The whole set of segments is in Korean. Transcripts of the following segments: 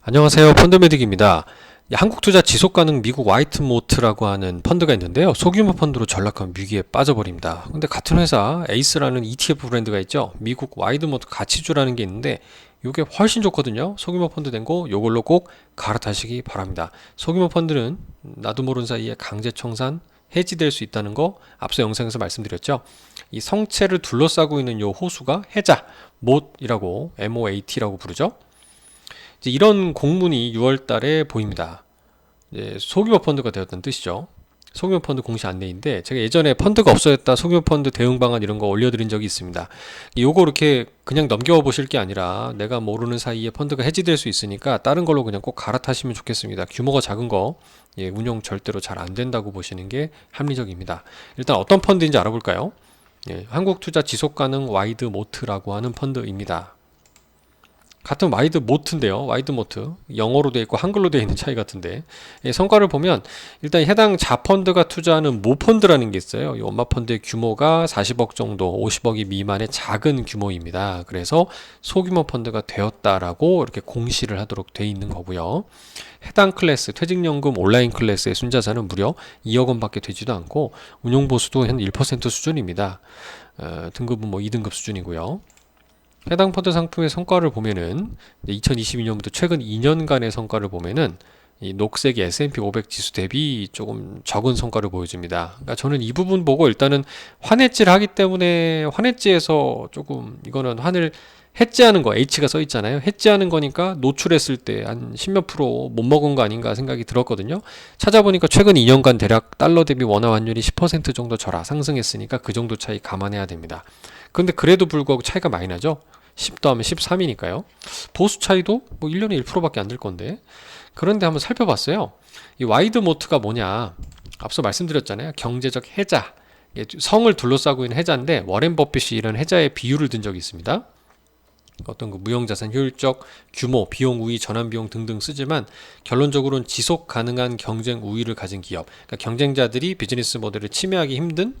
안녕하세요. 펀드메딕입니다. 한국투자 지속가능 미국 화이트모트라고 하는 펀드가 있는데요. 소규모 펀드로 전락한 위기에 빠져버립니다. 근데 같은 회사 에이스라는 ETF 브랜드가 있죠. 미국 화이트모트 가치주라는 게 있는데 이게 훨씬 좋거든요. 소규모 펀드 된 거 이걸로 꼭 갈아타시기 바랍니다. 소규모 펀드는 나도 모르는 사이에 강제 청산 해지될 수 있다는 거 앞서 영상에서 말씀드렸죠. 이 성체를 둘러싸고 있는 이 호수가 해자, 못이라고 MOAT라고 부르죠. 이제 이런 공문이 6월 달에 보입니다. 이제 소규모 펀드가 되었다는 뜻이죠. 소규모 펀드 공시 안내인데 제가 예전에 펀드가 없어졌다 소규모 펀드 대응 방안 이런 거 올려드린 적이 있습니다. 요거 이렇게 그냥 넘겨보실 게 아니라 내가 모르는 사이에 펀드가 해지될 수 있으니까 다른 걸로 그냥 꼭 갈아타시면 좋겠습니다. 규모가 작은 거 운용 절대로 잘 안 된다고 보시는 게 합리적입니다. 일단 어떤 펀드인지 알아볼까요? 한국투자 지속가능 와이드 모트라고 하는 펀드입니다. 같은 와이드 모트인데요. 와이드 모트 영어로 되어 있고 한글로 되어 있는 차이 같은데 성과를 보면 일단 해당 자펀드가 투자하는 모펀드라는 게 있어요. 이 엄마펀드의 규모가 40억 정도 50억이 미만의 작은 규모입니다. 그래서 소규모 펀드가 되었다라고 이렇게 공시를 하도록 되어 있는 거고요. 해당 클래스 퇴직연금 온라인 클래스의 순자산은 무려 2억 원밖에 되지도 않고 운용보수도 한 1% 수준입니다. 등급은 뭐 2등급 수준이고요. 해당 펀드 상품의 성과를 보면은 2022년부터 최근 2년간의 성과를 보면은 이 녹색의 S&P 500 지수 대비 조금 적은 성과를 보여줍니다. 그러니까 저는 이 부분 보고 일단은 환해지를 하기 때문에 환해지에서 조금 이거는 환을 해지하는 거 H가 써 있잖아요. 해지하는 거니까 노출했을 때 한 10몇 프로 못 먹은 거 아닌가 생각이 들었거든요. 찾아보니까 최근 2년간 대략 달러 대비 원화 환율이 10% 정도 상승했으니까 그 정도 차이 감안해야 됩니다. 근데 그래도 불구하고 차이가 많이 나죠. 10 더하면 13이니까요. 보수 차이도 뭐 1년에 1%밖에 안 될 건데. 그런데 한번 살펴봤어요. 이 와이드 모트가 뭐냐. 앞서 말씀드렸잖아요. 경제적 해자. 성을 둘러싸고 있는 해자인데 워렌 버핏이 이런 해자의 비율을 든 적이 있습니다. 어떤 그 무형자산 효율적 규모, 비용 우위, 전환 비용 등등 쓰지만 결론적으로는 지속 가능한 경쟁 우위를 가진 기업. 그러니까 경쟁자들이 비즈니스 모델을 침해하기 힘든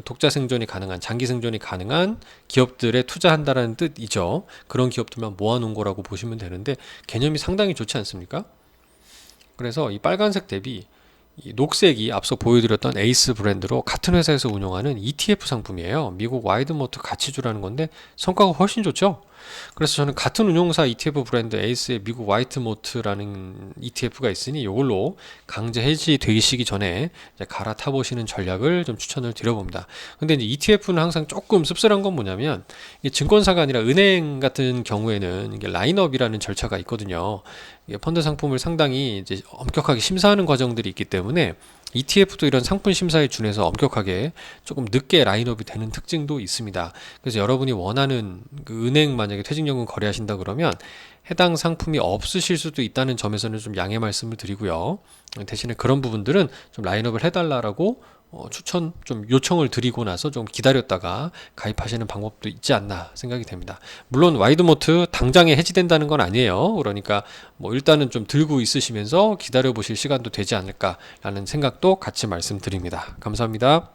독자 생존이 가능한 장기 생존이 가능한 기업들에 투자한다라는 뜻이죠. 그런 기업들만 모아놓은 거라고 보시면 되는데 개념이 상당히 좋지 않습니까? 그래서 이 빨간색 대비 이 녹색이 앞서 보여드렸던 에이스 브랜드로 같은 회사에서 운영하는 ETF 상품이에요. 미국 와이드모트 가치주라는 건데 성과가 훨씬 좋죠. 그래서 저는 같은 운용사 ETF 브랜드 에이스의 미국 화이트모트라는 ETF가 있으니 이걸로 강제 해지되시기 전에 이제 갈아타 보시는 전략을 좀 추천을 드려봅니다. 근데 이제 ETF는 항상 조금 씁쓸한 건 뭐냐면 이게 증권사가 아니라 은행 같은 경우에는 이게 라인업이라는 절차가 있거든요. 펀드 상품을 상당히 이제 엄격하게 심사하는 과정들이 있기 때문에 ETF도 이런 상품 심사에 준해서 엄격하게 조금 늦게 라인업이 되는 특징도 있습니다. 그래서 여러분이 원하는 그 은행 만약에 퇴직연금 거래하신다 그러면 해당 상품이 없으실 수도 있다는 점에서는 좀 양해 말씀을 드리고요. 대신에 그런 부분들은 좀 라인업을 해달라고 추천 좀 요청을 드리고 나서 좀 기다렸다가 가입하시는 방법도 있지 않나 생각이 됩니다. 물론 와이드모트 당장에 해지된다는 건 아니에요. 그러니까 뭐 일단은 좀 들고 있으시면서 기다려 보실 시간도 되지 않을까라는 생각도 같이 말씀드립니다. 감사합니다.